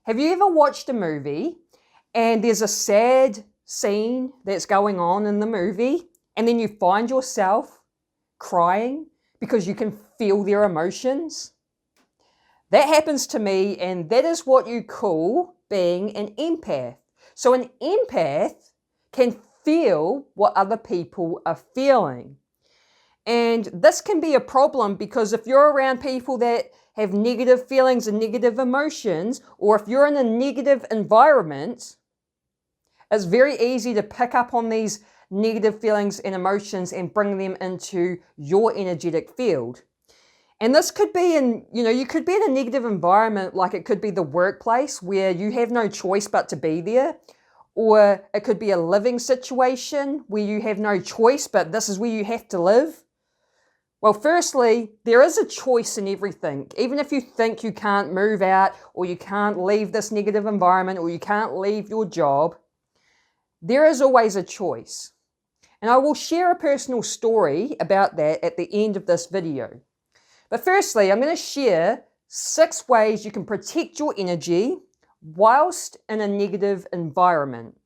Have you ever watched a movie and there's a sad scene that's going on in the movie, and then you find yourself crying because you can feel their emotions? That happens to me, and that is what you call being an empath. So an empath can feel what other people are feeling. And this can be a problem because if you're around people that have negative feelings and negative emotions, or if you're in a negative environment, it's very easy to pick up on these negative feelings and emotions and bring them into your energetic field. And this could be you could be in a negative environment, like it could be the workplace where you have no choice but to be there. Or it could be a living situation where you have no choice, but this is where you have to live. Well, firstly, there is a choice in everything. Even if you think you can't move out, or you can't leave this negative environment, or you can't leave your job, there is always a choice. And I will share a personal story about that at the end of this video. But firstly, I'm going to share 6 ways you can protect your energy whilst in a negative environment.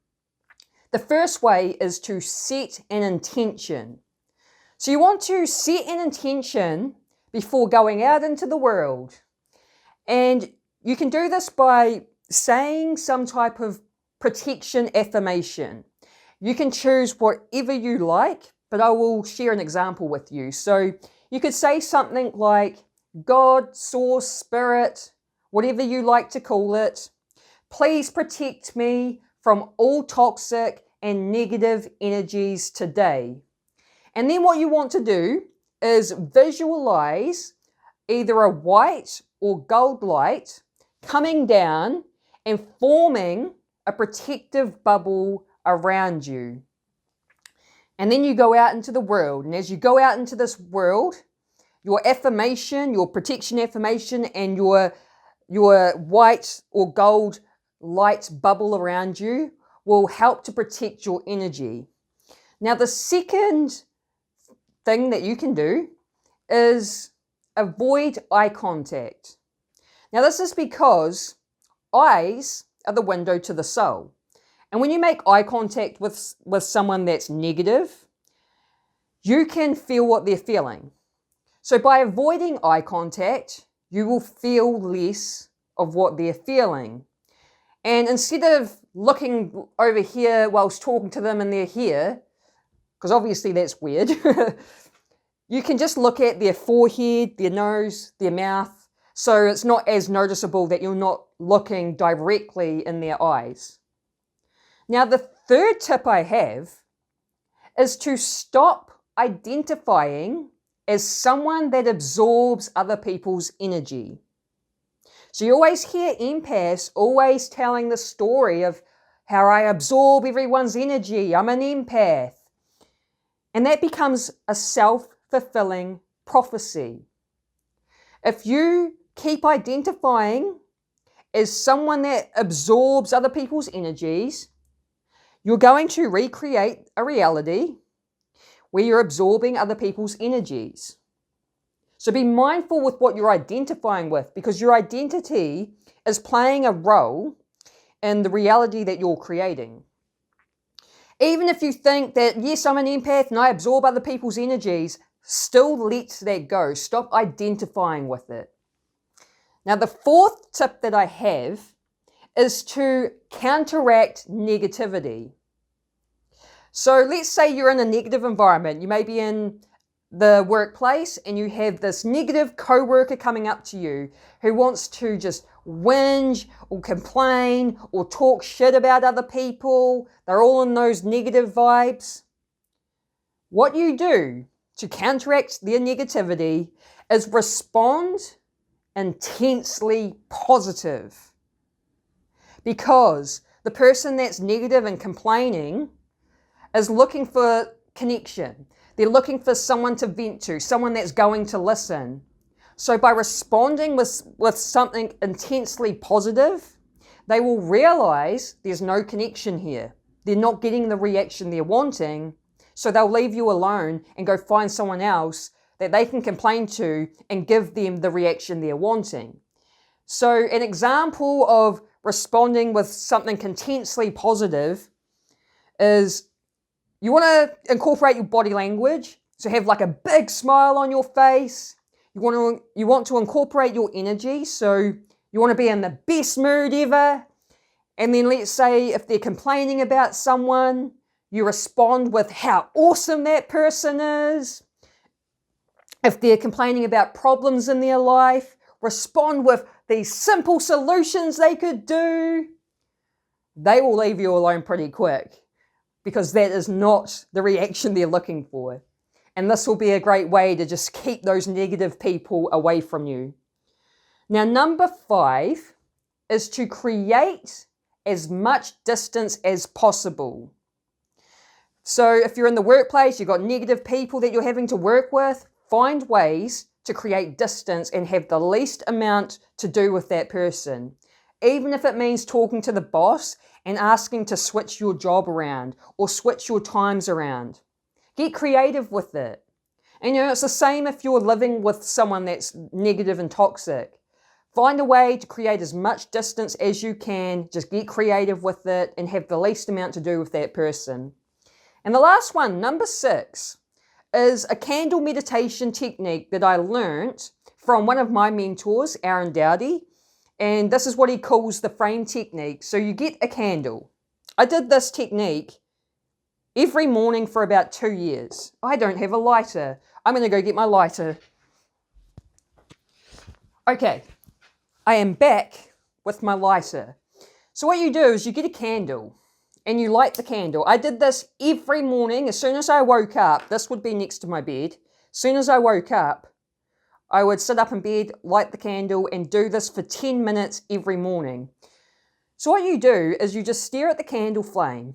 The first way is to set an intention. So you want to set an intention before going out into the world. And you can do this by saying some type of protection affirmation. You can choose whatever you like, but I will share an example with you. So you could say something like, God, Source, Spirit, whatever you like to call it, please protect me from all toxic and negative energies today. And then what you want to do is visualize either a white or gold light coming down and forming a protective bubble around you. And then you go out into the world. And as you go out into this world, your affirmation, your protection affirmation, and your white or gold light bubble around you will help to protect your energy. Now, the second thing that you can do is avoid eye contact. Now, this is because eyes are the window to the soul. And when you make eye contact with someone that's negative, you can feel what they're feeling. So by avoiding eye contact, you will feel less of what they're feeling. And instead of looking over here whilst talking to them and they're here, because obviously that's weird, you can just look at their forehead, their nose, their mouth, so it's not as noticeable that you're not looking directly in their eyes. Now, the third tip I have is to stop identifying as someone that absorbs other people's energy. So you always hear empaths always telling the story of how I absorb everyone's energy, I'm an empath. And that becomes a self-fulfilling prophecy. If you keep identifying as someone that absorbs other people's energies, you're going to recreate a reality where you're absorbing other people's energies. So be mindful with what you're identifying with, because your identity is playing a role in the reality that you're creating. Even if you think that, yes, I'm an empath and I absorb other people's energies, still let that go. Stop identifying with it. Now, the fourth tip that I have is to counteract negativity. So let's say you're in a negative environment. You may be in the workplace and you have this negative coworker coming up to you who wants to just whinge or complain or talk shit about other people. They're all in those negative vibes. What you do to counteract their negativity is respond intensely positive. Because the person that's negative and complaining is looking for connection. They're looking for someone to vent to, someone that's going to listen. So by responding with something intensely positive, they will realize there's no connection here. They're not getting the reaction they're wanting, so they'll leave you alone and go find someone else that they can complain to and give them the reaction they're wanting. So an example of responding with something intensely positive is you want to incorporate your body language. So have like a big smile on your face. You want to incorporate your energy. So you want to be in the best mood ever. And then let's say if they're complaining about someone, you respond with how awesome that person is. If they're complaining about problems in their life, respond with these simple solutions they could do. They will leave you alone pretty quick because that is not the reaction they're looking for. And this will be a great way to just keep those negative people away from you. Now, number 5 is to create as much distance as possible. So if you're in the workplace, you've got negative people that you're having to work with, find ways to create distance and have the least amount to do with that person. Even if it means talking to the boss and asking to switch your job around or switch your times around. Get creative with it. And it's the same if you're living with someone that's negative and toxic. Find a way to create as much distance as you can. Just get creative with it and have the least amount to do with that person. And the last one, number 6, is a candle meditation technique that I learned from one of my mentors, Aaron Dowdy. And this is what he calls the frame technique. So you get a candle. I did this technique every morning for about 2 years. I don't have a lighter. I'm going to go get my lighter. Okay, I am back with my lighter. So what you do is you get a candle and you light the candle. I did this every morning. As soon as I woke up, this would be next to my bed. As soon as I woke up, I would sit up in bed, light the candle, and do this for 10 minutes every morning. So what you do is you just stare at the candle flame.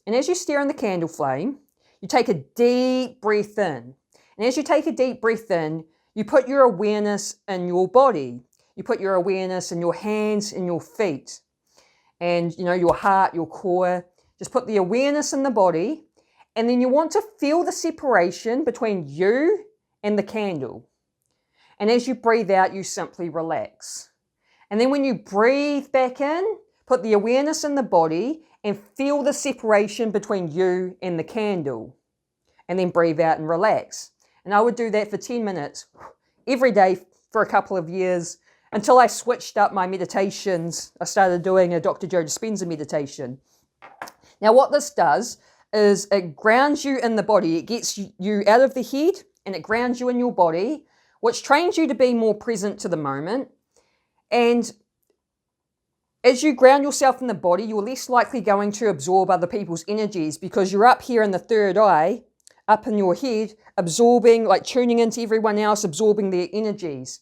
And as you stare in the candle flame, you take a deep breath in. And as you take a deep breath in, you put your awareness in your body. You put your awareness in your hands and your feet. And, your heart, your core. Just put the awareness in the body. And then you want to feel the separation between you and the candle. And as you breathe out, you simply relax. And then when you breathe back in, put the awareness in the body and feel the separation between you and the candle. And then breathe out and relax. And I would do that for 10 minutes every day for a couple of years until I switched up my meditations. I started doing a Dr. Joe Dispenza meditation. Now what this does is it grounds you in the body. It gets you out of the head and it grounds you in your body, which trains you to be more present to the moment. And as you ground yourself in the body, you're less likely going to absorb other people's energies because you're up here in the third eye, up in your head, absorbing, tuning into everyone else, absorbing their energies.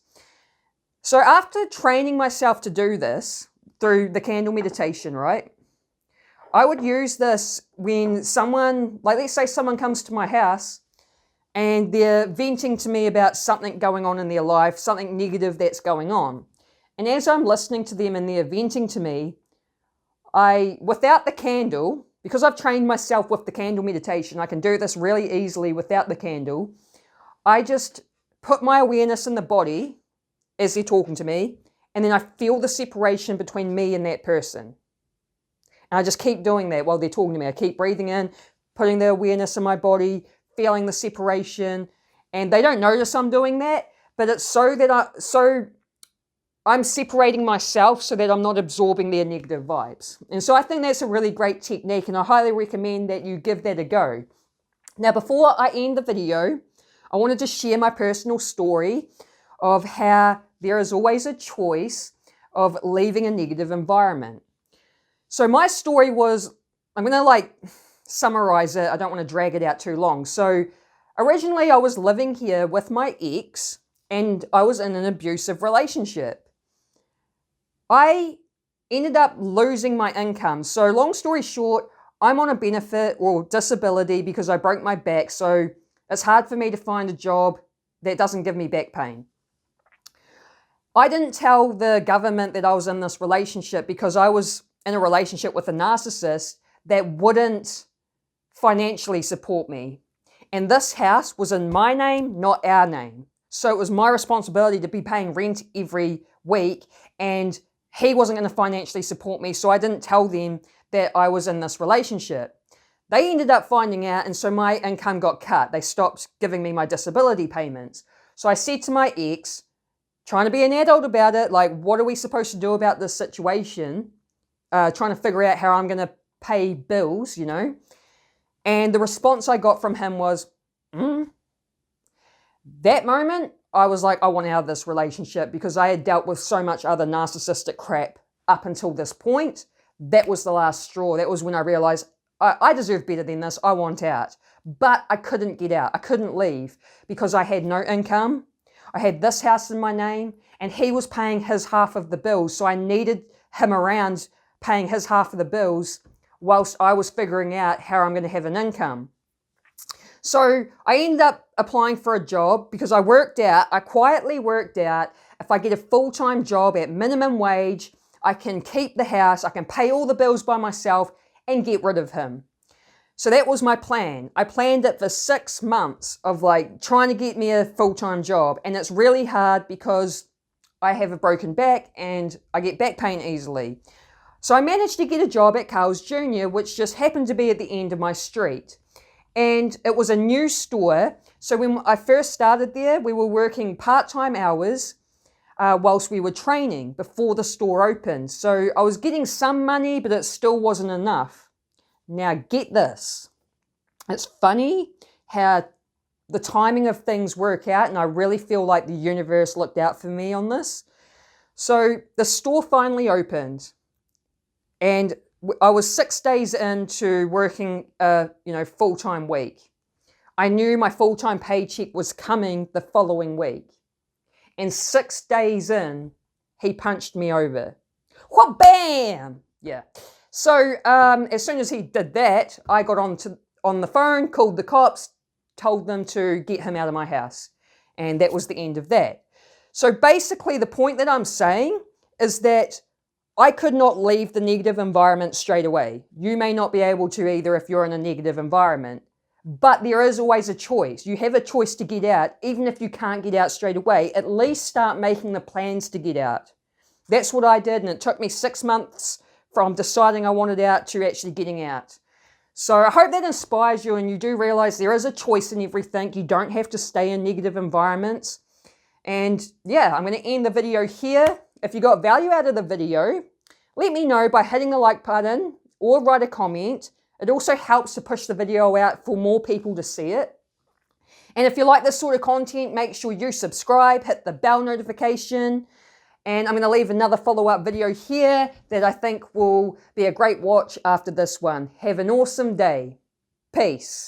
So after training myself to do this through the candle meditation, right, I would use this when someone, let's say someone comes to my house and they're venting to me about something going on in their life, something negative that's going on. And as I'm listening to them and they're venting to me, without the candle, because I've trained myself with the candle meditation, I can do this really easily without the candle. I just put my awareness in the body as they're talking to me, and then I feel the separation between me and that person. And I just keep doing that while they're talking to me. I keep breathing in, putting the awareness in my body, feeling the separation, and they don't notice I'm doing that, but it's so that I'm separating myself so that I'm not absorbing their negative vibes. And so I think that's a really great technique, and I highly recommend that you give that a go. Now, before I end the video, I wanted to share my personal story of how there is always a choice of leaving a negative environment. So my story was, I'm going to summarize it. I don't want to drag it out too long. So originally I was living here with my ex and I was in an abusive relationship. I ended up losing my income. So long story short, I'm on a benefit or disability because I broke my back. So it's hard for me to find a job that doesn't give me back pain. I didn't tell the government that I was in this relationship because I was in a relationship with a narcissist that wouldn't financially support me. And this house was in my name, not our name. So it was my responsibility to be paying rent every week and he wasn't going to financially support me, so I didn't tell them that I was in this relationship. They ended up finding out, and so my income got cut. They stopped giving me my disability payments. So I said to my ex, trying to be an adult about it, like, what are we supposed to do about this situation? Trying to figure out how I'm going to pay bills, you know. And the response I got from him was, That moment, I was like, I want out of this relationship because I had dealt with so much other narcissistic crap up until this point. That was the last straw. That was when I realized I deserve better than this. I want out. But I couldn't get out. I couldn't leave because I had no income. I had this house in my name and he was paying his half of the bills. So I needed him around paying his half of the bills whilst I was figuring out how I'm going to have an income. So I ended up applying for a job because I quietly worked out, if I get a full-time job at minimum wage, I can keep the house, I can pay all the bills by myself and get rid of him. So that was my plan. I planned it for 6 months of like trying to get me a full-time job. And it's really hard because I have a broken back and I get back pain easily. So I managed to get a job at Carl's Jr., which just happened to be at the end of my street. And it was a new store. So when I first started there, we were working part-time hours whilst we were training before the store opened. So I was getting some money, but it still wasn't enough. Now get this. It's funny how the timing of things work out, and I really feel like the universe looked out for me on this. So the store finally opened, and I was 6 days into working a full-time week. I knew my full-time paycheck was coming the following week. And 6 days in, he punched me over. Wha bam! Yeah. So as soon as he did that, I got on the phone, called the cops, told them to get him out of my house. And that was the end of that. So basically the point that I'm saying is that I could not leave the negative environment straight away. You may not be able to either if you're in a negative environment, but there is always a choice. You have a choice to get out. Even if you can't get out straight away, at least start making the plans to get out. That's what I did, and it took me 6 months from deciding I wanted out to actually getting out. So I hope that inspires you and you do realize there is a choice in everything. You don't have to stay in negative environments. And yeah, I'm going to end the video here. If you got value out of the video, let me know by hitting the like button or write a comment. It also helps to push the video out for more people to see it. And if you like this sort of content, make sure you subscribe, hit the bell notification. And I'm going to leave another follow-up video here that I think will be a great watch after this one. Have an awesome day. Peace.